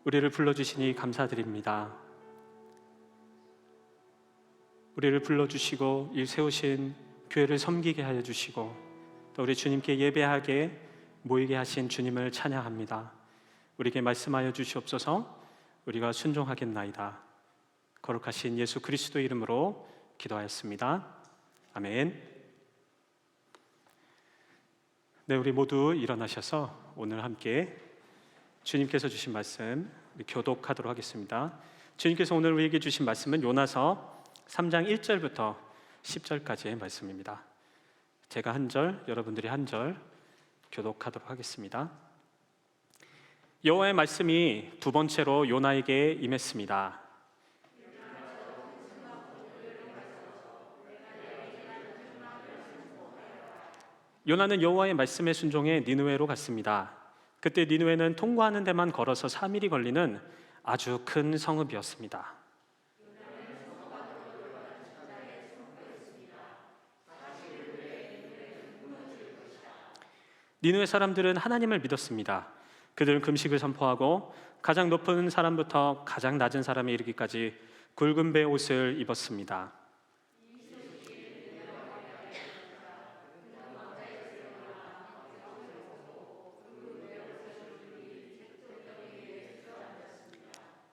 우리를 불러주시니 감사드립니다. 우리를 불러주시고 이 세우신 교회를 섬기게 하여 주시고 또 우리 주님께 예배하게 모이게 하신 주님을 찬양합니다. 우리에게 말씀하여 주시옵소서. 우리가 순종하겠나이다. 거룩하신 예수 그리스도 이름으로 기도하였습니다. 아멘. 네, 우리 모두 일어나셔서 오늘 함께 주님께서 주신 말씀 교독하도록 하겠습니다. 주님께서 오늘 우리에게 주신 말씀은 요나서 3장 1절부터 10절까지의 말씀입니다. 제가 한 절, 여러분들이 한 절 교독하도록 하겠습니다. 여호와의 말씀이 두 번째로 요나에게 임했습니다. 요나는 여호와의 말씀에 순종해 니느웨로 갔습니다. 그때 니느웨는 통과하는 데만 걸어서 3일이 걸리는 아주 큰 성읍이었습니다. 니느웨 사람들은 하나님을 믿었습니다. 그들은 금식을 선포하고 가장 높은 사람부터 가장 낮은 사람에 이르기까지 굵은 배 옷을 입었습니다.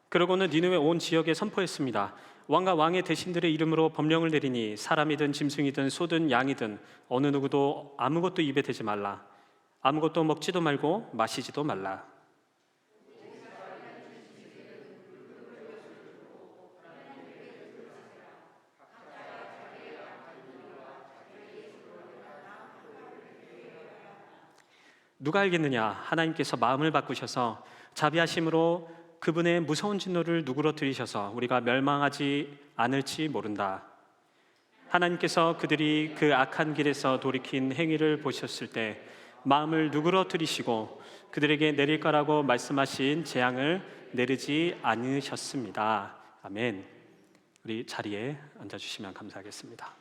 그러고는 니느웨 온 지역에 선포했습니다. 왕과 왕의 대신들의 이름으로 법령을 내리니 사람이든 짐승이든 소든 양이든 어느 누구도 아무것도 입에 대지 말라. 아무것도 먹지도 말고 마시지도 말라. 누가 알겠느냐? 하나님께서 마음을 바꾸셔서 자비하심으로 그분의 무서운 진노를 누그러뜨리셔서 우리가 멸망하지 않을지 모른다. 하나님께서 그들이 그 악한 길에서 돌이킨 행위를 보셨을 때 마음을 누그러뜨리시고 그들에게 내릴 거라고 말씀하신 재앙을 내리지 않으셨습니다. 아멘. 우리 자리에 앉아주시면 감사하겠습니다.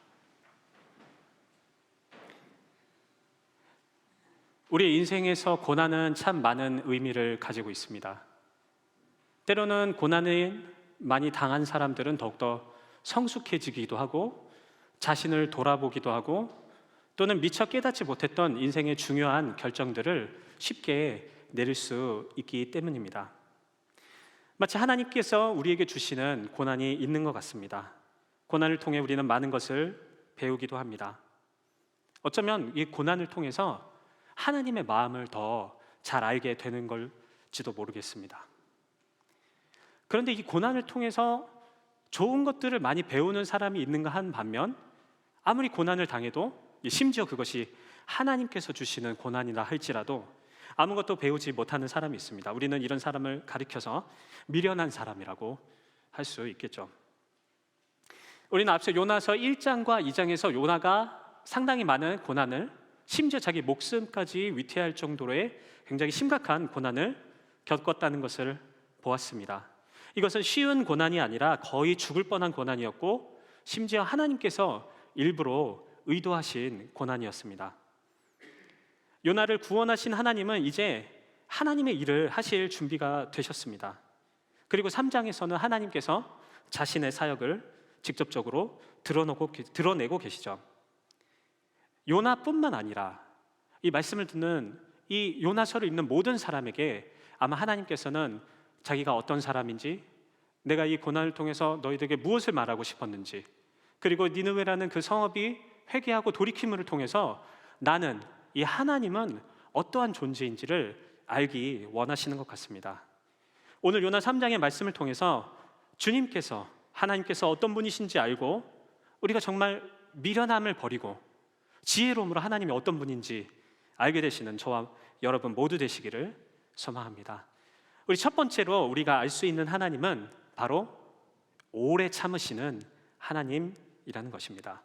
우리 인생에서 고난은 참 많은 의미를 가지고 있습니다. 때로는 고난을 많이 당한 사람들은 더욱더 성숙해지기도 하고 자신을 돌아보기도 하고 또는 미처 깨닫지 못했던 인생의 중요한 결정들을 쉽게 내릴 수 있기 때문입니다. 마치 하나님께서 우리에게 주시는 고난이 있는 것 같습니다. 고난을 통해 우리는 많은 것을 배우기도 합니다. 어쩌면 이 고난을 통해서 하나님의 마음을 더 잘 알게 되는 걸지도 모르겠습니다. 그런데 이 고난을 통해서 좋은 것들을 많이 배우는 사람이 있는가 한 반면 아무리 고난을 당해도 심지어 그것이 하나님께서 주시는 고난이라 할지라도 아무것도 배우지 못하는 사람이 있습니다. 우리는 이런 사람을 가리켜서 미련한 사람이라고 할 수 있겠죠. 우리는 앞서 요나서 1장과 2장에서 요나가 상당히 많은 고난을 심지어 자기 목숨까지 위태할 정도로의 굉장히 심각한 고난을 겪었다는 것을 보았습니다. 이것은 쉬운 고난이 아니라 거의 죽을 뻔한 고난이었고 심지어 하나님께서 일부러 의도하신 고난이었습니다. 요나를 구원하신 하나님은 이제 하나님의 일을 하실 준비가 되셨습니다. 그리고 3장에서는 하나님께서 자신의 사역을 직접적으로 드러내고 계시죠. 요나뿐만 아니라 이 말씀을 듣는 이 요나서를 읽는 모든 사람에게 아마 하나님께서는 자기가 어떤 사람인지, 내가 이 고난을 통해서 너희들에게 무엇을 말하고 싶었는지, 그리고 니느웨라는 그 성읍이 회개하고 돌이킴을 통해서 나는, 이 하나님은 어떠한 존재인지를 알기 원하시는 것 같습니다. 오늘 요나 3장의 말씀을 통해서 주님께서, 하나님께서 어떤 분이신지 알고 우리가 정말 미련함을 버리고 지혜로움으로 하나님이 어떤 분인지 알게 되시는 저와 여러분 모두 되시기를 소망합니다. 우리 첫 번째로 우리가 알 수 있는 하나님은 바로 오래 참으시는 하나님이라는 것입니다.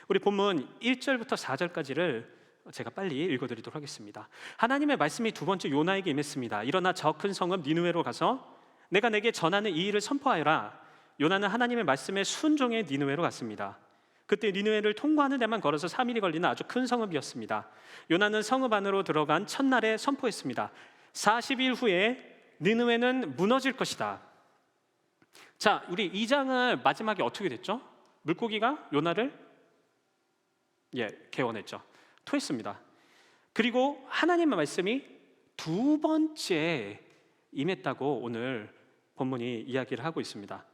우리 본문 1절부터 4절까지를 제가 빨리 읽어드리도록 하겠습니다. 하나님의 말씀이 두 번째 요나에게 임했습니다. 일어나 저 큰 성읍 니느웨로 가서 내가 내게 전하는 이 일을 선포하여라. 요나는 하나님의 말씀에 순종해 니느웨로 갔습니다. 그때 니느웨를 통과하는 데만 걸어서 3일이 걸리는 아주 큰 성읍이었습니다. 요나는 성읍 안으로 들어간 첫날에 선포했습니다. 40일 후에 니느웨는 무너질 것이다. 자, 우리 2장을 마지막에 어떻게 됐죠? 물고기가 요나를 개원했죠. 토했습니다. 그리고 하나님의 말씀이 두 번째 임했다고 오늘 본문이 이야기를 하고 있습니다.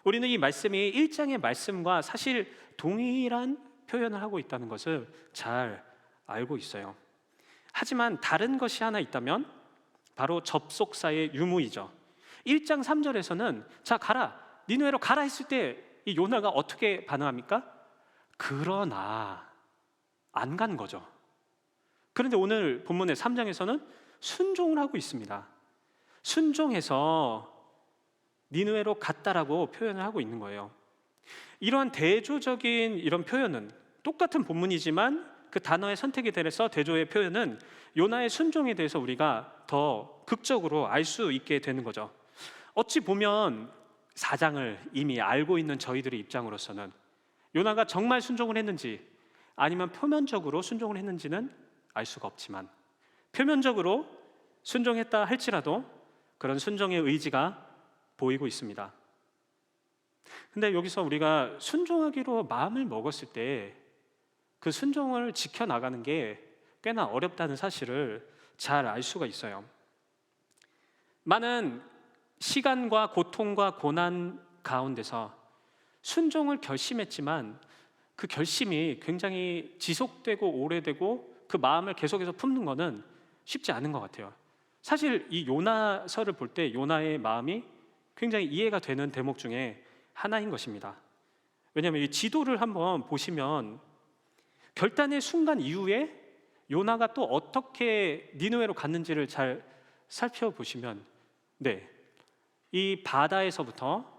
우리는 이 말씀이 1장의 말씀과 사실 동일한 표현을 하고 있다는 것을 잘 알고 있어요. 하지만 다른 것이 하나 있다면 바로 접속사의 유무이죠. 1장 3절에서는 자 가라, 니느웨로 가라 했을 때 이 요나가 어떻게 반응합니까? 그러나 안 간 거죠. 그런데 오늘 본문의 3장에서는 순종을 하고 있습니다. 순종해서 니느웨로 갔다라고 표현을 하고 있는 거예요. 이러한 대조적인 이런 표현은 똑같은 본문이지만 그 단어의 선택에 대해서 대조의 표현은 요나의 순종에 대해서 우리가 더 극적으로 알 수 있게 되는 거죠. 어찌 보면 4장을 이미 알고 있는 저희들의 입장으로서는 요나가 정말 순종을 했는지 아니면 표면적으로 순종을 했는지는 알 수가 없지만 표면적으로 순종했다 할지라도 그런 순종의 의지가 보이고 있습니다. 근데 여기서 우리가 순종하기로 마음을 먹었을 때 그 순종을 지켜나가는 게 꽤나 어렵다는 사실을 잘 알 수가 있어요. 많은 시간과 고통과 고난 가운데서 순종을 결심했지만 그 결심이 굉장히 지속되고 오래되고 그 마음을 계속해서 품는 것은 쉽지 않은 것 같아요. 사실 이 요나서를 볼 때 요나의 마음이 굉장히 이해가 되는 대목 중에 하나인 것입니다. 왜냐하면 이 지도를 한번 보시면 결단의 순간 이후에 요나가 또 어떻게 니느웨로 갔는지를 잘 살펴보시면 이 바다에서부터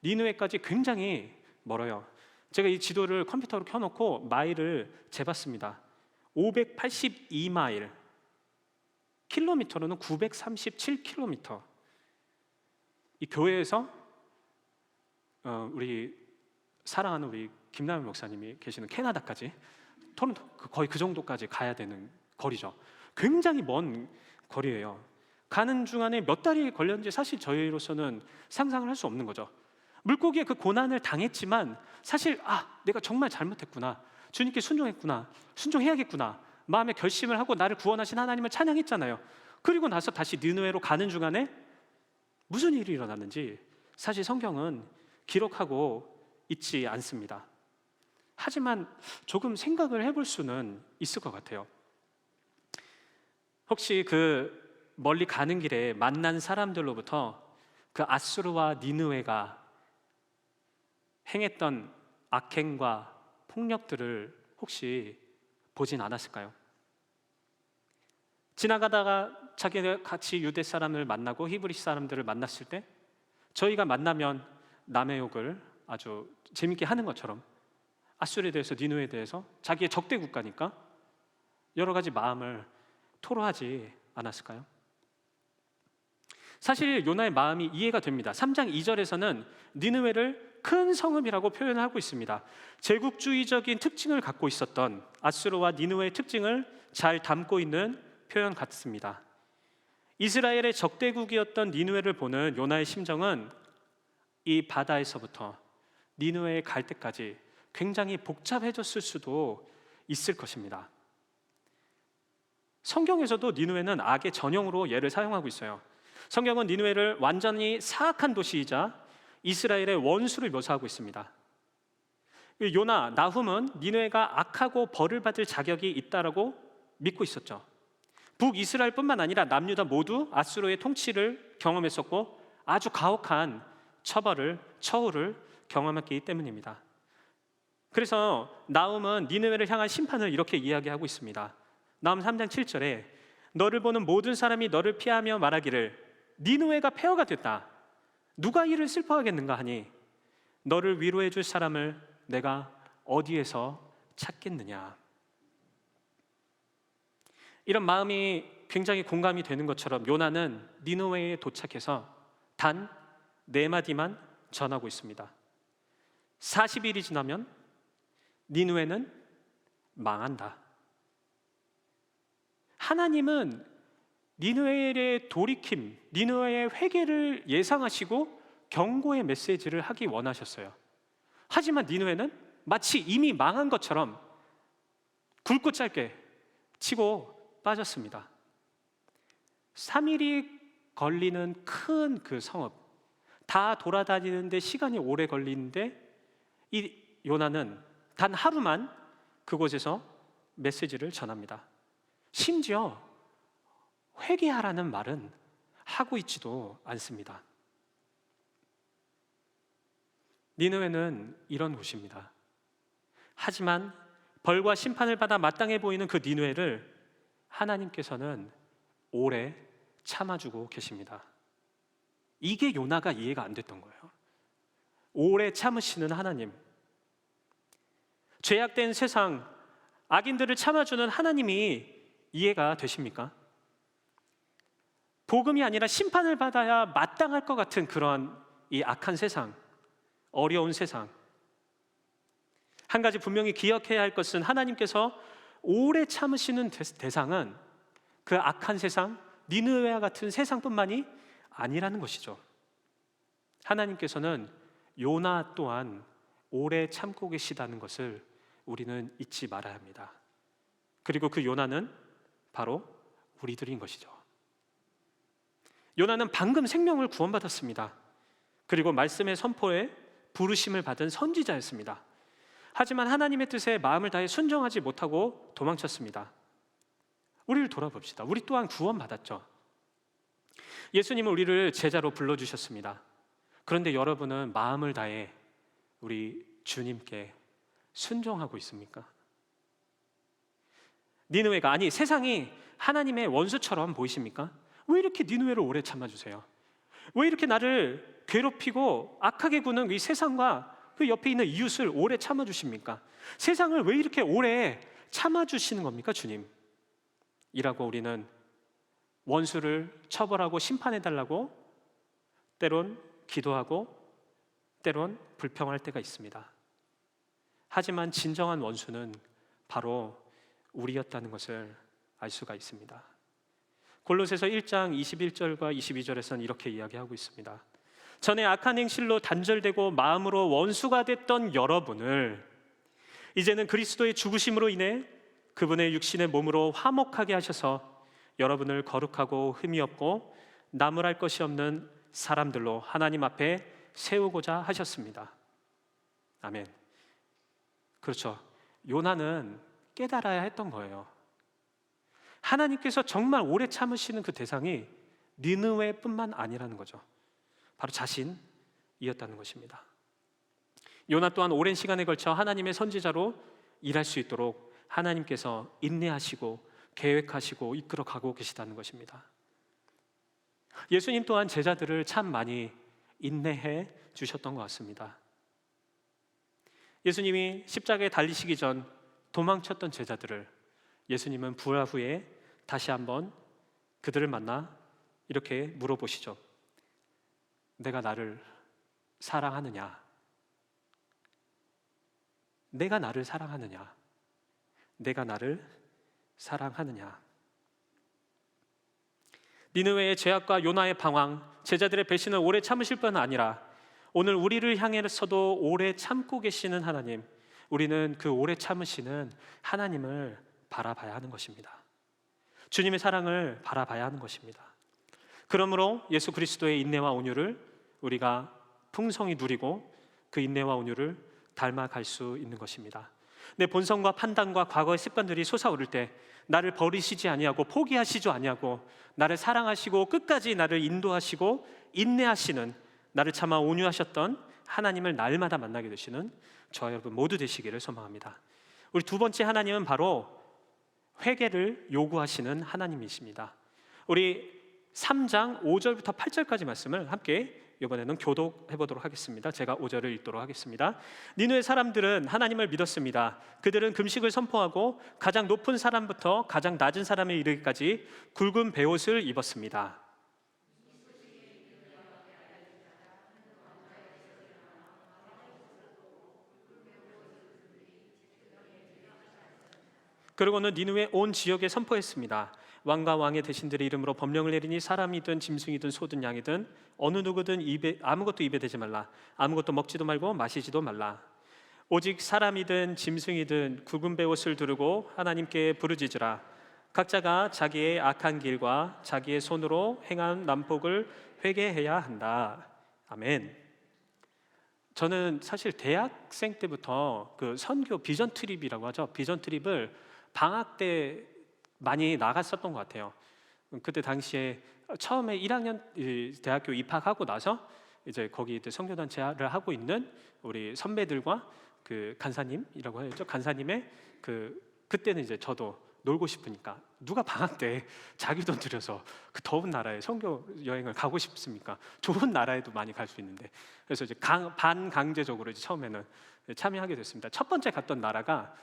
니느웨까지 굉장히 멀어요. 제가 이 지도를 컴퓨터로 켜놓고 마일을 재봤습니다. 582마일, 킬로미터로는 937킬로미터. 이 교회에서 우리 사랑하는 우리 김남일 목사님이 계시는 캐나다까지 토론토 거의 그 정도까지 가야 되는 거리죠. 굉장히 먼 거리예요. 가는 중간에 몇 달이 걸렸는지 사실 저희로서는 상상을 할 수 없는 거죠. 물고기의 그 고난을 당했지만 사실 내가 정말 잘못했구나, 주님께 순종했구나, 순종해야겠구나 마음의 결심을 하고 나를 구원하신 하나님을 찬양했잖아요. 그리고 나서 다시 니느웨로 가는 중간에 무슨 일이 일어났는지 사실 성경은 기록하고 있지 않습니다. 하지만 조금 생각을 해볼 수는 있을 것 같아요. 혹시 그 멀리 가는 길에 만난 사람들로부터 그 아수르와 니느웨가 행했던 악행과 폭력들을 혹시 보진 않았을까요? 지나가다가 자기가 같이 유대 사람을 만나고 히브리 사람들을 만났을 때 저희가 만나면 남의 욕을 아주 재밌게 하는 것처럼 아수르에 대해서, 니느웨에 대해서 자기의 적대 국가니까 여러 가지 마음을 토로하지 않았을까요? 사실 요나의 마음이 이해가 됩니다. 3장 2절에서는 니느웨를 큰 성읍이라고 표현하고 있습니다. 제국주의적인 특징을 갖고 있었던 아수르와 니느웨의 특징을 잘 담고 있는 표현 같습니다. 이스라엘의 적대국이었던 니느웨를 보는 요나의 심정은 이 바다에서부터 니느웨에 갈 때까지 굉장히 복잡해졌을 수도 있을 것입니다. 성경에서도 니느웨는 악의 전형으로 예를 사용하고 있어요. 성경은 니느웨를 완전히 사악한 도시이자 이스라엘의 원수를 묘사하고 있습니다. 요나, 나훔은 니느웨가 악하고 벌을 받을 자격이 있다라고 믿고 있었죠. 북이스라엘뿐만 아니라 남유다 모두 아수르의 통치를 경험했었고 아주 가혹한 처우를 경험했기 때문입니다. 그래서 나훔은 니느웨를 향한 심판을 이렇게 이야기하고 있습니다. 나훔 3장 7절에 너를 보는 모든 사람이 너를 피하며 말하기를 니느웨가 폐허가 됐다. 누가 이를 슬퍼하겠는가 하니 너를 위로해 줄 사람을 내가 어디에서 찾겠느냐. 이런 마음이 굉장히 공감이 되는 것처럼 요나는 니느웨에 도착해서 단 4마디만 전하고 있습니다. 40일이 지나면 니느웨는 망한다. 하나님은 니느웨의 돌이킴, 니느웨의 회개를 예상하시고 경고의 메시지를 하기 원하셨어요. 하지만 니느웨는 마치 이미 망한 것처럼 굵고 짧게 치고 빠졌습니다. 3일이 걸리는 큰 그 성읍, 다 돌아다니는데 시간이 오래 걸리는데 이 요나는 단 하루만 그곳에서 메시지를 전합니다. 심지어 회개하라는 말은 하고 있지도 않습니다. 니느웨는 이런 곳입니다. 하지만 벌과 심판을 받아 마땅해 보이는 그 니느웨를 하나님께서는 오래 참아주고 계십니다. 이게 요나가 이해가 안 됐던 거예요. 오래 참으시는 하나님, 죄악된 세상, 악인들을 참아주는 하나님이 이해가 되십니까? 복음이 아니라 심판을 받아야 마땅할 것 같은 그런 이 악한 세상, 어려운 세상. 한 가지 분명히 기억해야 할 것은 하나님께서 오래 참으시는 대상은 그 악한 세상, 니느웨와 같은 세상뿐만이 아니라는 것이죠. 하나님께서는 요나 또한 오래 참고 계시다는 것을 우리는 잊지 말아야 합니다. 그리고 그 요나는 바로 우리들인 것이죠. 요나는 방금 생명을 구원받았습니다. 그리고 말씀의 선포에 부르심을 받은 선지자였습니다. 하지만 하나님의 뜻에 마음을 다해 순종하지 못하고 도망쳤습니다. 우리를 돌아봅시다. 우리 또한 구원받았죠. 예수님은 우리를 제자로 불러주셨습니다. 그런데 여러분은 마음을 다해 우리 주님께 순종하고 있습니까? 니느웨가, 아니 세상이 하나님의 원수처럼 보이십니까? 왜 이렇게 니느웨를 오래 참아주세요? 왜 이렇게 나를 괴롭히고 악하게 구는 이 세상과 그 옆에 있는 이웃을 오래 참아주십니까? 세상을 왜 이렇게 오래 참아주시는 겁니까, 주님? 이라고 우리는 원수를 처벌하고 심판해달라고 때론 기도하고 때론 불평할 때가 있습니다. 하지만 진정한 원수는 바로 우리였다는 것을 알 수가 있습니다. 골로새서 1장 21절과 22절에서는 이렇게 이야기하고 있습니다. 전에 악한 행실로 단절되고 마음으로 원수가 됐던 여러분을 이제는 그리스도의 죽으심으로 인해 그분의 육신의 몸으로 화목하게 하셔서 여러분을 거룩하고 흠이 없고 나무랄 것이 없는 사람들로 하나님 앞에 세우고자 하셨습니다. 아멘. 그렇죠. 요나는 깨달아야 했던 거예요. 하나님께서 정말 오래 참으시는 그 대상이 니느웨뿐만 아니라는 거죠. 바로 자신이었다는 것입니다. 요나 또한 오랜 시간에 걸쳐 하나님의 선지자로 일할 수 있도록 하나님께서 인내하시고 계획하시고 이끌어가고 계시다는 것입니다. 예수님 또한 제자들을 참 많이 인내해 주셨던 것 같습니다. 예수님이 십자가에 달리시기 전 도망쳤던 제자들을 예수님은 부활 후에 다시 한번 그들을 만나 이렇게 물어보시죠. 내가 나를 사랑하느냐? 내가 나를 사랑하느냐? 내가 나를 사랑하느냐? 니느웨의 죄악과 요나의 방황, 제자들의 배신을 오래 참으실 뿐 아니라 오늘 우리를 향해서도 오래 참고 계시는 하나님, 우리는 그 오래 참으시는 하나님을 바라봐야 하는 것입니다. 주님의 사랑을 바라봐야 하는 것입니다. 그러므로 예수 그리스도의 인내와 온유를 우리가 풍성히 누리고 그 인내와 온유를 닮아갈 수 있는 것입니다. 내 본성과 판단과 과거의 습관들이 솟아오를 때 나를 버리시지 아니하고 포기하시지 아니하고 나를 사랑하시고 끝까지 나를 인도하시고 인내하시는, 나를 참아 온유하셨던 하나님을 날마다 만나게 되시는 저와 여러분 모두 되시기를 소망합니다. 우리 두 번째 하나님은 바로 회개를 요구하시는 하나님이십니다. 우리 3장 5절부터 8절까지 말씀을 함께 이번에는 교독해 보도록 하겠습니다. 제가 5절을 읽도록 하겠습니다. 니느웨 사람들은 하나님을 믿었습니다. 그들은 금식을 선포하고 가장 높은 사람부터 가장 낮은 사람에 이르기까지 굵은 베옷을 입었습니다. 그리고는 니느웨 온 지역에 선포했습니다. 왕과 왕의 대신들의 이름으로 법령을 내리니 사람이든 짐승이든 소든 양이든 어느 누구든 아무것도 입에 대지 말라. 아무것도 먹지도 말고 마시지도 말라. 오직 사람이든 짐승이든 굵은 베옷을 두르고 하나님께 부르짖으라. 각자가 자기의 악한 길과 자기의 손으로 행한 난폭을 회개해야 한다. 아멘. 저는 사실 대학생 때부터 그 선교 비전 트립이라고 하죠. 비전 트립을 방학 때 많이 나갔었던 것 같아요. 그때 당시에 처음에 1학년 대학교 입학하고 나서 이제 거기 선교단체를 하고 있는 우리 선배들과 그 간사님이라고 하죠. 간사님의 그때는 이제 저도 놀고 싶으니까 누가 방학 때 자기 돈 들여서 그 더운 나라에 선교 여행을 가고 싶습니까? 좋은 나라에도 많이 갈 수 있는데. 그래서 이제 반강제적으로 이제 처음에는 참여하게 됐습니다. 첫 번째 갔던 나라가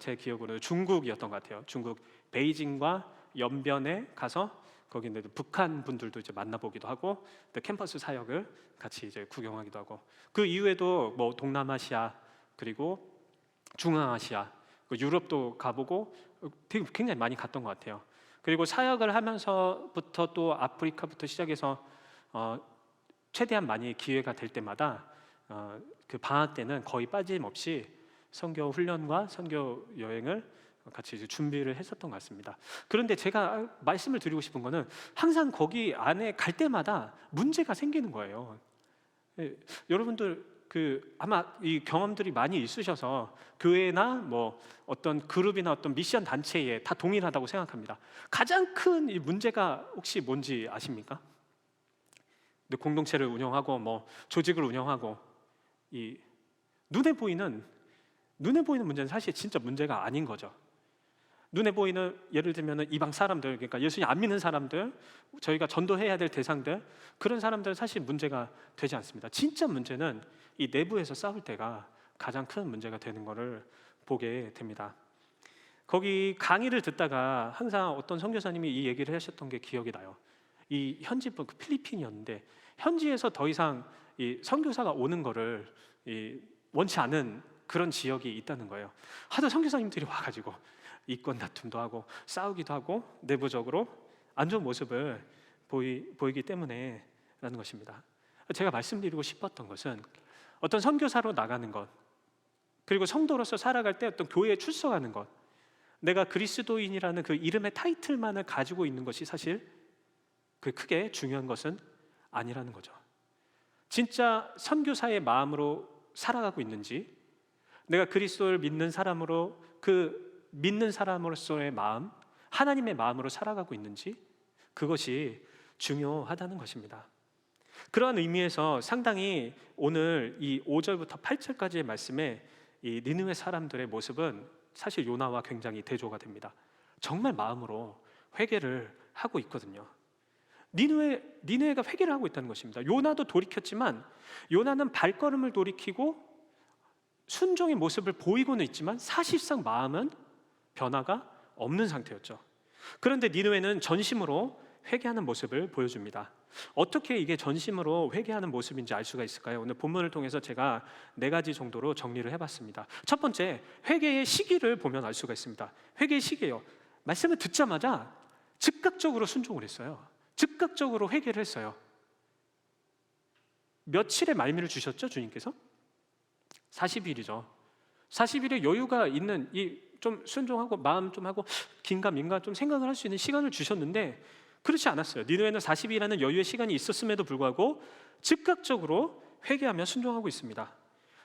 제 기억으로는 중국이었던 것 같아요. 중국 베이징과 연변에 가서 거기 이제 북한 분들도 이제 만나보기도 하고 또 캠퍼스 사역을 같이 이제 구경하기도 하고 그 이후에도 뭐 동남아시아 그리고 중앙아시아 유럽도 가보고 굉장히 많이 갔던 것 같아요. 그리고 사역을 하면서부터 또 아프리카부터 시작해서 최대한 많이 기회가 될 때마다 그 방학 때는 거의 빠짐없이 선교 훈련과 선교 여행을 같이 이제 준비를 했었던 것 같습니다. 그런데 제가 말씀을 드리고 싶은 거는 항상 거기 안에 갈 때마다 문제가 생기는 거예요. 여러분들 아마 이 경험들이 많이 있으셔서 교회나 뭐 어떤 그룹이나 어떤 미션 단체에 다 동일하다고 생각합니다. 가장 큰 이 문제가 혹시 뭔지 아십니까? 공동체를 운영하고 뭐 조직을 운영하고 이 눈에 보이는 문제는 사실 진짜 문제가 아닌 거죠. 눈에 보이는 예를 들면 이방 사람들, 그러니까 예수님 안 믿는 사람들, 저희가 전도해야 될 대상들, 그런 사람들은 사실 문제가 되지 않습니다. 진짜 문제는 이 내부에서 싸울 때가 가장 큰 문제가 되는 것을 보게 됩니다. 거기 강의를 듣다가 항상 어떤 선교사님이 이 얘기를 하셨던 게 기억이 나요. 이 현지 그 필리핀이었는데 현지에서 더 이상 이 선교사가 오는 거를 원치 않은 그런 지역이 있다는 거예요. 하도 선교사님들이 와가지고 이권 다툼도 하고 싸우기도 하고 내부적으로 안 좋은 모습을 보이기 때문에 라는 것입니다. 제가 말씀드리고 싶었던 것은 어떤 선교사로 나가는 것 그리고 성도로서 살아갈 때 어떤 교회에 출석하는 것 내가 그리스도인이라는 그 이름의 타이틀만을 가지고 있는 것이 사실 그 크게 중요한 것은 아니라는 거죠. 진짜 선교사의 마음으로 살아가고 있는지 내가 그리스도를 믿는 사람으로 믿는 사람으로서의 마음, 하나님의 마음으로 살아가고 있는지 그것이 중요하다는 것입니다. 그러한 의미에서 상당히 오늘 이 5절부터 8절까지의 말씀에 이 니느웨 사람들의 모습은 사실 요나와 굉장히 대조가 됩니다. 정말 마음으로 회개를 하고 있거든요. 니느웨가 회개를 하고 있다는 것입니다. 요나도 돌이켰지만 요나는 발걸음을 돌이키고 순종의 모습을 보이고는 있지만 사실상 마음은 변화가 없는 상태였죠. 그런데 니느웨는 전심으로 회개하는 모습을 보여줍니다. 어떻게 이게 전심으로 회개하는 모습인지 알 수가 있을까요? 오늘 본문을 통해서 제가 4가지 정도로 정리를 해봤습니다. 첫 번째, 회개의 시기를 보면 알 수가 있습니다. 회개의 시기예요. 말씀을 듣자마자 즉각적으로 순종을 했어요. 즉각적으로 회개를 했어요. 며칠의 말미를 주셨죠, 주님께서? 40일이죠. 40일의 여유가 있는 좀 순종하고 마음 좀 하고 긴가민가 좀 생각을 할 수 있는 시간을 주셨는데 그렇지 않았어요. 니느웨는 40일이라는 여유의 시간이 있었음에도 불구하고 즉각적으로 회개하며 순종하고 있습니다.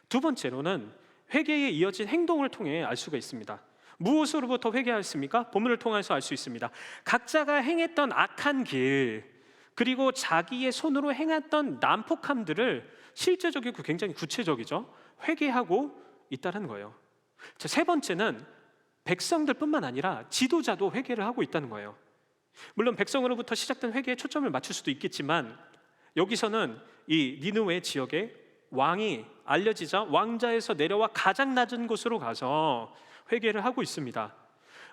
두 번째로는 회개에 이어진 행동을 통해 알 수가 있습니다. 무엇으로부터 회개하였습니까? 본문을 통해서 알 수 있습니다. 각자가 행했던 악한 길 그리고 자기의 손으로 행했던 난폭함들을 실제적이고 굉장히 구체적이죠. 회개하고 있다는 거예요. 세 번째는 백성들뿐만 아니라 지도자도 회개를 하고 있다는 거예요. 물론 백성으로부터 시작된 회개에 초점을 맞출 수도 있겠지만 여기서는 이 니느웨 지역에 왕이 알려지자 왕자에서 내려와 가장 낮은 곳으로 가서 회개를 하고 있습니다.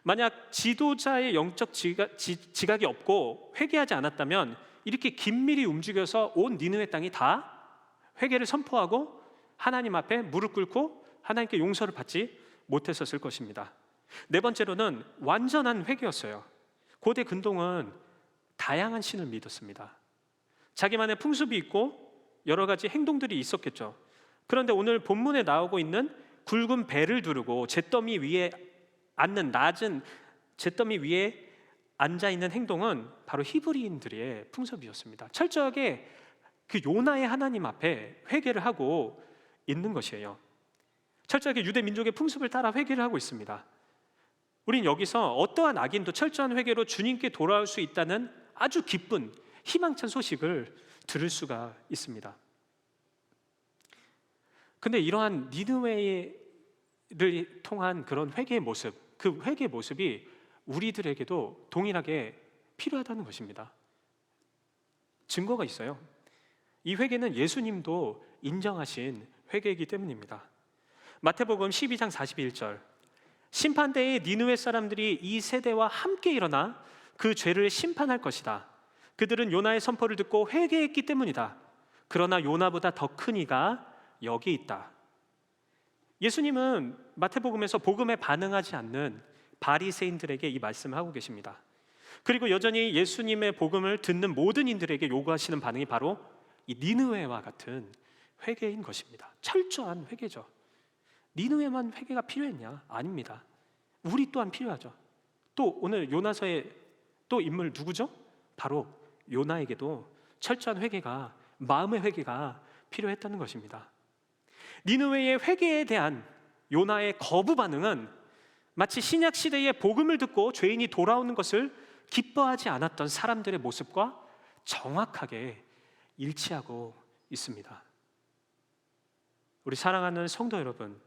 만약 지도자의 영적 지각이 없고 회개하지 않았다면 이렇게 긴밀히 움직여서 온 니느웨 땅이 다 회개를 선포하고 하나님 앞에 무릎 꿇고 하나님께 용서를 받지 못했었을 것입니다. 네 번째로는 완전한 회개였어요. 고대 근동은 다양한 신을 믿었습니다. 자기만의 풍습이 있고 여러 가지 행동들이 있었겠죠. 그런데 오늘 본문에 나오고 있는 굵은 배를 두르고 잿더미 위에 앉는 낮은 잿더미 위에 앉아 있는 행동은 바로 히브리인들의 풍습이었습니다. 철저하게 그 요나의 하나님 앞에 회개를 하고 있는 것이에요. 철저하게 유대 민족의 풍습을 따라 회개를 하고 있습니다. 우린 여기서 어떠한 악인도 철저한 회개로 주님께 돌아올 수 있다는 아주 기쁜 희망찬 소식을 들을 수가 있습니다. 근데 이러한 니느웨를 통한 그런 회개의 모습, 그 회개의 모습이 우리들에게도 동일하게 필요하다는 것입니다. 증거가 있어요. 이 회개는 예수님도 인정하신 회개이기 때문입니다. 마태복음 12장 41절, 심판대에 니느웨 사람들이 이 세대와 함께 일어나 그 죄를 심판할 것이다. 그들은 요나의 선포를 듣고 회개했기 때문이다. 그러나 요나보다 더 큰 이가 여기 있다. 예수님은 마태복음에서 복음에 반응하지 않는 바리새인들에게 이 말씀을 하고 계십니다. 그리고 여전히 예수님의 복음을 듣는 모든 이들에게 요구하시는 반응이 바로 이 니느웨와 같은 회개인 것입니다. 철저한 회개죠. 니느웨만 회개가 필요했냐? 아닙니다. 우리 또한 필요하죠. 또 오늘 요나서의 또 인물 누구죠? 바로 요나에게도 철저한 회개가, 마음의 회개가 필요했다는 것입니다. 니느웨의 회개에 대한 요나의 거부 반응은 마치 신약 시대의 복음을 듣고 죄인이 돌아오는 것을 기뻐하지 않았던 사람들의 모습과 정확하게 일치하고 있습니다. 우리 사랑하는 성도 여러분,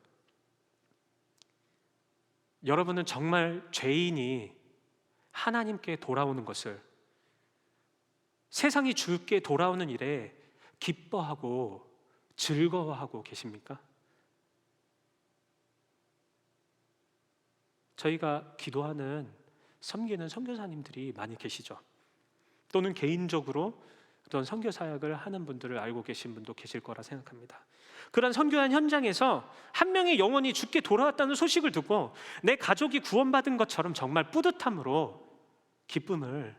여러분은 정말 죄인이 하나님께 돌아오는 것을, 세상이 주께 돌아오는 일에 기뻐하고 즐거워하고 계십니까? 저희가 기도하는, 섬기는 선교사님들이 많이 계시죠. 또는 개인적으로 어떤 선교 사역을 하는 분들을 알고 계신 분도 계실 거라 생각합니다. 그런 선교한 현장에서 한 명의 영혼이 주께 돌아왔다는 소식을 듣고 내 가족이 구원받은 것처럼 정말 뿌듯함으로 기쁨을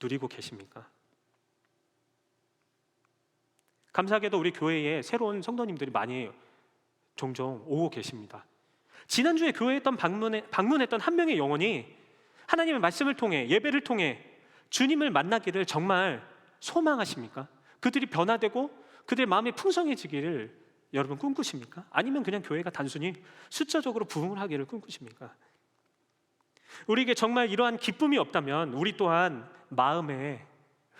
누리고 계십니까? 감사하게도 우리 교회에 새로운 성도님들이 많이 종종 오고 계십니다. 지난주에 교회에 방문했던 한 명의 영혼이 하나님의 말씀을 통해, 예배를 통해 주님을 만나기를 정말 소망하십니까? 그들이 변화되고 그들의 마음이 풍성해지기를 여러분 꿈꾸십니까? 아니면 그냥 교회가 단순히 숫자적으로 부흥을 하기를 꿈꾸십니까? 우리에게 정말 이러한 기쁨이 없다면 우리 또한 마음의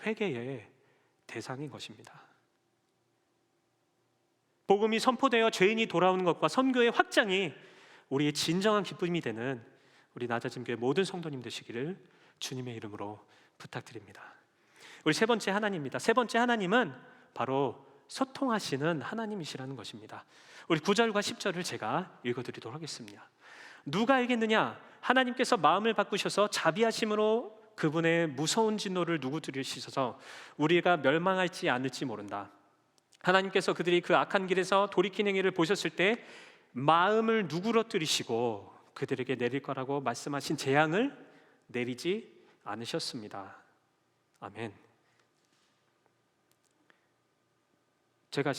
회개의 대상인 것입니다. 복음이 선포되어 죄인이 돌아오는 것과 선교의 확장이 우리의 진정한 기쁨이 되는 우리 낮아짐 교회 모든 성도님 되시기를 주님의 이름으로 부탁드립니다. 우리 세 번째 하나님입니다. 세 번째 하나님은 바로 소통하시는 하나님이시라는 것입니다. 우리 9절과 10절을 제가 읽어드리도록 하겠습니다. 누가 알겠느냐? 하나님께서 마음을 바꾸셔서 자비하심으로 그분의 무서운 진노를 누구들이시셔서 우리가 멸망할지 않을지 모른다. 하나님께서 그들이 그 악한 길에서 돌이킨 행위를 보셨을 때 마음을 누그러뜨리시고 그들에게 내릴 거라고 말씀하신 재앙을 내리지 않으셨습니다. 아멘. 제가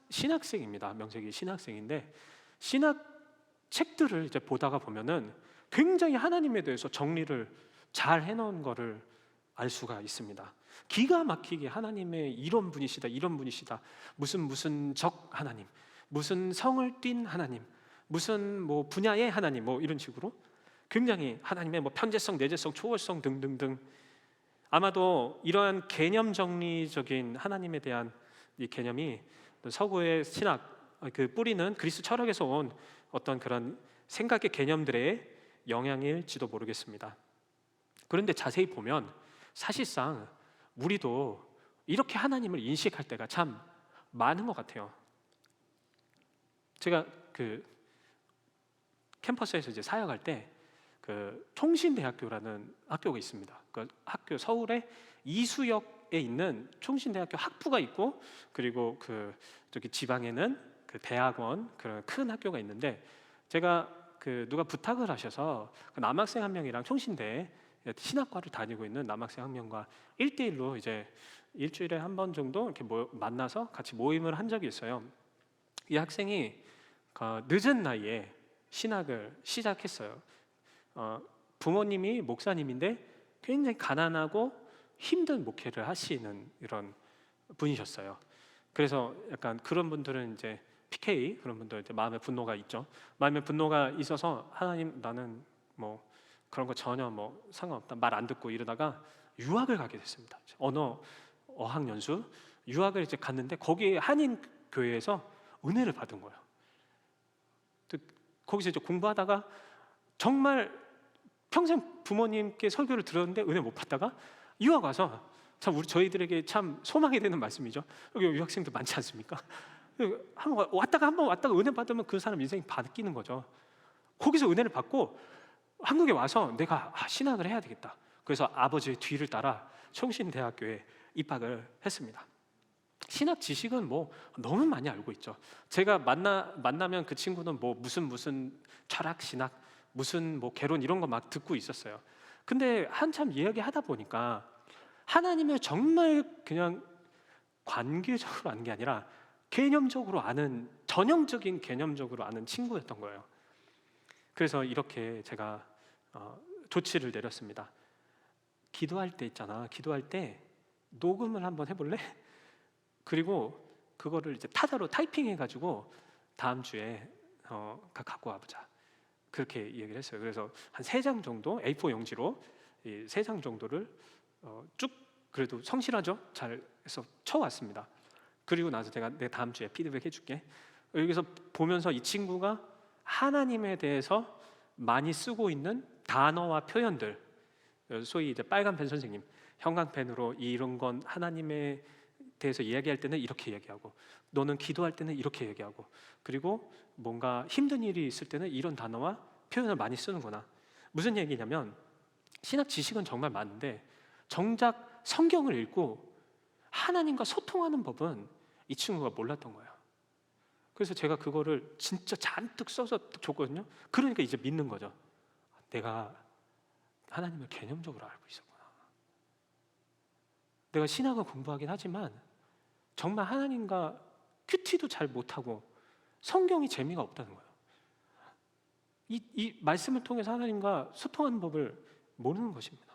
신학생입니다. 명색이 신학생인데 신학 책들을 이제 보다가 보면은 굉장히 하나님에 대해서 정리를 잘 해놓은 거를 알 수가 있습니다. 기가 막히게 하나님의 이런 분이시다, 이런 분이시다, 무슨 적 하나님, 무슨 성을 띤 하나님, 무슨 뭐 분야의 하나님, 뭐 이런 식으로 굉장히 하나님의 뭐 편재성, 내재성, 초월성 등등등. 아마도 이러한 개념 정리적인 하나님에 대한 이 개념이 서구의 신학 그 뿌리는 그리스 철학에서 온 어떤 그런 생각의 개념들의 영향일지도 모르겠습니다. 그런데 자세히 보면 사실상 우리도 이렇게 하나님을 인식할 때가 참 많은 것 같아요. 제가 그 캠퍼스에서 이제 사역할 때 그 총신대학교라는 학교가 있습니다. 그 학교 서울의 이수역에 있는 총신대학교 학부가 있고 그리고 그 저기 지방에는 그 대학원 그런 큰 학교가 있는데 제가 그 누가 부탁을 하셔서 그 남학생 한 명이랑 총신대에 신학과를 다니고 있는 남학생 한 명과 1대1로 이제 일주일에 한 번 정도 이렇게 만나서 같이 모임을 한 적이 있어요. 이 학생이 늦은 나이에 신학을 시작했어요. 부모님이 목사님인데 굉장히 가난하고 힘든 목회를 하시는 이런 분이셨어요. 그래서 약간 그런 분들은 이제 PK 그런 분들 이제 마음의 분노가 있죠. 마음의 분노가 있어서 하나님 나는 뭐 그런 거 전혀 뭐 상관없다 말 안 듣고 이러다가 유학을 가게 됐습니다. 언어 어학연수 유학을 이제 갔는데 거기에 한인 교회에서 은혜를 받은 거예요. 거기서 이제 공부하다가 정말 평생 부모님께 설교를 들었는데 은혜 못 받다가 유학 와서 참 저희들에게 참 소망이 되는 말씀이죠. 여기 유학생들 많지 않습니까? 한번 왔다가 은혜 받으면 그 사람 인생이 바뀌는 거죠. 거기서 은혜를 받고 한국에 와서 내가 신학을 해야 되겠다. 그래서 아버지의 뒤를 따라 청신대학교에 입학을 했습니다. 신학 지식은 뭐 너무 많이 알고 있죠. 제가 만나면 그 친구는 뭐 무슨 철학 신학 무슨 뭐 개론 이런 거 막 듣고 있었어요. 근데 한참 이야기하다 보니까 하나님을 정말 그냥 관계적으로 아는 게 아니라 개념적으로 아는, 전형적인 개념적으로 아는 친구였던 거예요. 그래서 이렇게 제가 조치를 내렸습니다. 기도할 때 있잖아. 기도할 때 녹음을 한번 해볼래? 그리고 그거를 이제 타자로 타이핑해가지고 다음 주에 갖고 와보자. 그렇게 얘기를 했어요. 그래서 한 3장 정도 A4 용지로 3장 정도를 쭉 그래도 성실하죠? 잘 해서 쳐왔습니다. 그리고 나서 내 다음 주에 피드백 해줄게. 여기서 보면서 이 친구가 하나님에 대해서 많이 쓰고 있는 단어와 표현들, 소위 이제 빨간 펜 선생님, 형광펜으로 이런 건 하나님에 대해서 이야기할 때는 이렇게 얘기하고, 너는 기도할 때는 이렇게 얘기하고, 그리고 뭔가 힘든 일이 있을 때는 이런 단어와 표현을 많이 쓰는구나. 무슨 얘기냐면 신학 지식은 정말 많은데 정작 성경을 읽고 하나님과 소통하는 법은 이 친구가 몰랐던 거예요. 그래서 제가 그거를 진짜 잔뜩 써서 줬거든요. 그러니까 이제 믿는 거죠. 내가 하나님을 개념적으로 알고 있었구나. 내가 신학을 공부하긴 하지만 정말 하나님과 큐티도 잘 못하고 성경이 재미가 없다는 거예요. 이 말씀을 통해서 하나님과 소통하는 법을 모르는 것입니다.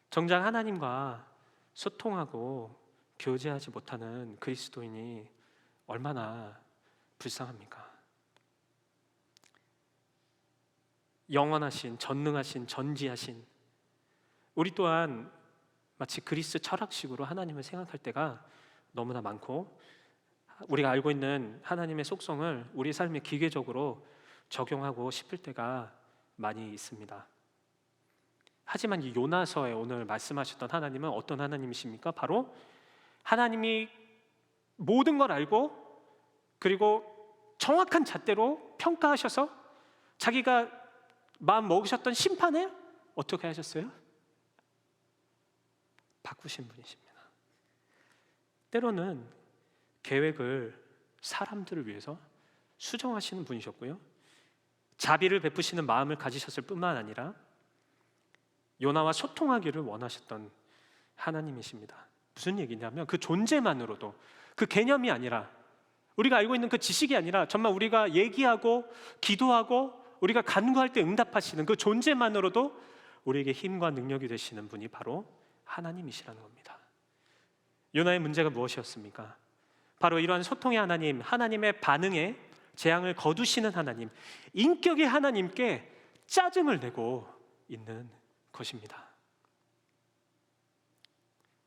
정작 하나님과 소통하고 교제하지 못하는 그리스도인이 얼마나 불쌍합니까? 영원하신, 전능하신, 전지하신 우리 또한 마치 그리스 철학식으로 하나님을 생각할 때가 너무나 많고 우리가 알고 있는 하나님의 속성을 우리 삶에 기계적으로 적용하고 싶을 때가 많이 있습니다. 하지만 이 요나서에 오늘 말씀하셨던 하나님은 어떤 하나님이십니까? 바로 하나님이 모든 걸 알고 그리고 정확한 잣대로 평가하셔서 자기가 마음 먹으셨던 심판을 어떻게 하셨어요? 바꾸신 분이십니다. 때로는 계획을 사람들을 위해서 수정하시는 분이셨고요, 자비를 베푸시는 마음을 가지셨을 뿐만 아니라 요나와 소통하기를 원하셨던 하나님이십니다. 무슨 얘기냐면 그 존재만으로도, 그 개념이 아니라 우리가 알고 있는 그 지식이 아니라 정말 우리가 얘기하고 기도하고 우리가 간구할 때 응답하시는 그 존재만으로도 우리에게 힘과 능력이 되시는 분이 바로 하나님이시라는 겁니다. 요나의 문제가 무엇이었습니까? 바로 이러한 소통의 하나님, 하나님의 반응에 재앙을 거두시는 하나님, 인격의 하나님께 짜증을 내고 있는 것입니다.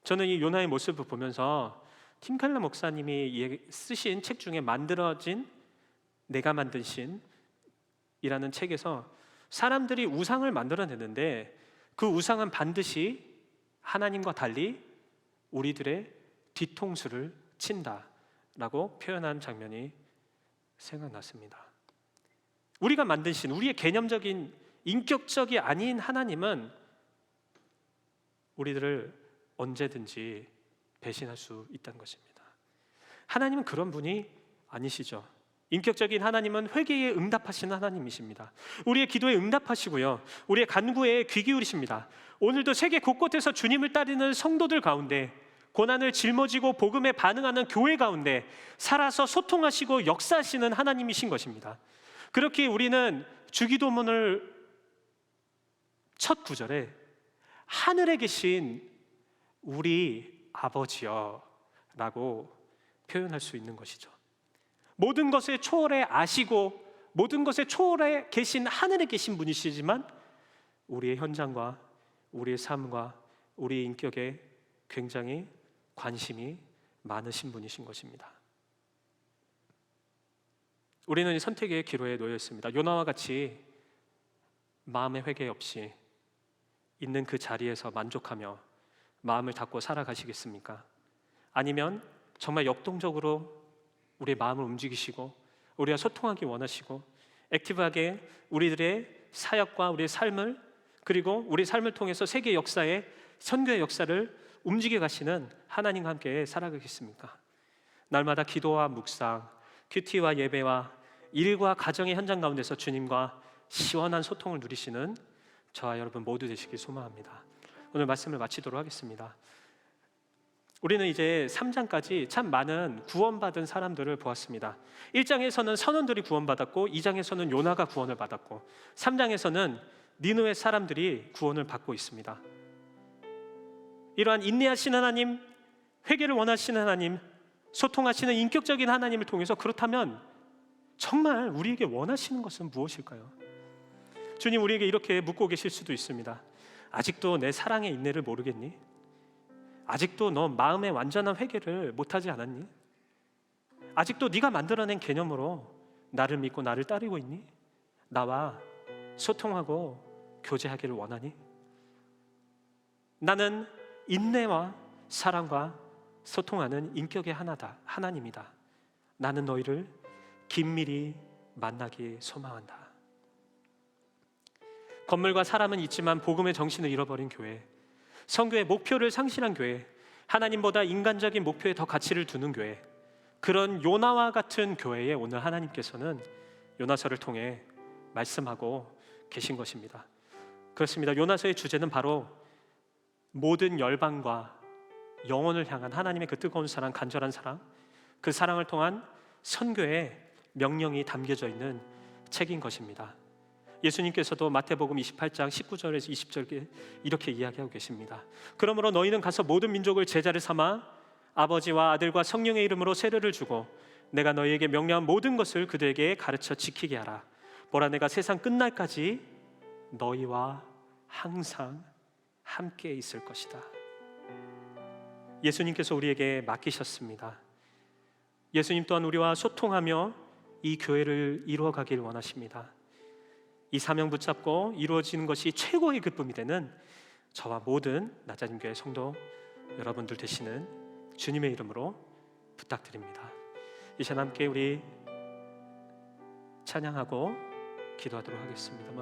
저는 이 요나의 모습을 보면서 팀 켈러 목사님이 쓰신 책 중에 만들어진 내가 만든 신이라는 책에서 사람들이 우상을 만들어내는데 그 우상은 반드시 하나님과 달리 우리들의 뒤통수를 친다라고 표현한 장면이 생각났습니다. 우리가 만든 신, 우리의 개념적인 인격적이 아닌 하나님은 우리들을 언제든지 배신할 수 있다는 것입니다. 하나님은 그런 분이 아니시죠. 인격적인 하나님은 회개에 응답하시는 하나님이십니다. 우리의 기도에 응답하시고요, 우리의 간구에 귀 기울이십니다. 오늘도 세계 곳곳에서 주님을 따르는 성도들 가운데, 고난을 짊어지고 복음에 반응하는 교회 가운데 살아서 소통하시고 역사하시는 하나님이신 것입니다. 그렇게 우리는 주기도문을 첫 구절에 하늘에 계신 우리 아버지여 라고 표현할 수 있는 것이죠. 모든 것을 초월해 아시고 모든 것에 초월해 계신 하늘에 계신 분이시지만 우리의 현장과 우리의 삶과 우리의 인격에 굉장히 관심이 많으신 분이신 것입니다. 우리는 이 선택의 기로에 놓여 있습니다. 요나와 같이 마음의 회개 없이 있는 그 자리에서 만족하며 마음을 닫고 살아가시겠습니까? 아니면 정말 역동적으로 우리의 마음을 움직이시고 우리와 소통하기 원하시고 액티브하게 우리들의 사역과 우리의 삶을, 그리고 우리 삶을 통해서 세계 역사에, 선교의 역사를 움직여 가시는 하나님과 함께 살아가겠습니까? 날마다 기도와 묵상, 큐티와 예배와 일과 가정의 현장 가운데서 주님과 시원한 소통을 누리시는 저와 여러분 모두 되시길 소망합니다. 오늘 말씀을 마치도록 하겠습니다. 우리는 이제 3장까지 참 많은 구원받은 사람들을 보았습니다. 1장에서는 선원들이 구원받았고 2장에서는 요나가 구원을 받았고 3장에서는 니느웨 사람들이 구원을 받고 있습니다. 이러한 인내하시는 하나님, 회개를 원하시는 하나님, 소통하시는 인격적인 하나님을 통해서, 그렇다면 정말 우리에게 원하시는 것은 무엇일까요? 주님, 우리에게 이렇게 묻고 계실 수도 있습니다. 아직도 내 사랑의 인내를 모르겠니? 아직도 너 마음의 완전한 회개를 못하지 않았니? 아직도 네가 만들어낸 개념으로 나를 믿고 나를 따르고 있니? 나와 소통하고 교제하기를 원하니? 나는 인내와 사랑과 소통하는 인격의 하나님이다. 나는 너희를 긴밀히 만나기 소망한다. 건물과 사람은 있지만 복음의 정신을 잃어버린 교회, 선교의 목표를 상실한 교회, 하나님보다 인간적인 목표에 더 가치를 두는 교회, 그런 요나와 같은 교회에 오늘 하나님께서는 요나서를 통해 말씀하고 계신 것입니다. 그렇습니다. 요나서의 주제는 바로 모든 열방과 영혼을 향한 하나님의 그 뜨거운 사랑, 간절한 사랑, 그 사랑을 통한 선교의 명령이 담겨져 있는 책인 것입니다. 예수님께서도 마태복음 28장 19절에서 20절에 이렇게 이야기하고 계십니다. 그러므로 너희는 가서 모든 민족을 제자를 삼아 아버지와 아들과 성령의 이름으로 세례를 주고 내가 너희에게 명령한 모든 것을 그들에게 가르쳐 지키게 하라. 보라, 내가 세상 끝날까지 너희와 항상 함께 있을 것이다. 예수님께서 우리에게 맡기셨습니다. 예수님 또한 우리와 소통하며 이 교회를 이루어가길 원하십니다. 이 사명 붙잡고 이루어지는 것이 최고의 기쁨이 되는 저와 모든 나자림교회 성도 여러분들 되시는 주님의 이름으로 부탁드립니다. 이 시간 함께 우리 찬양하고 기도하도록 하겠습니다.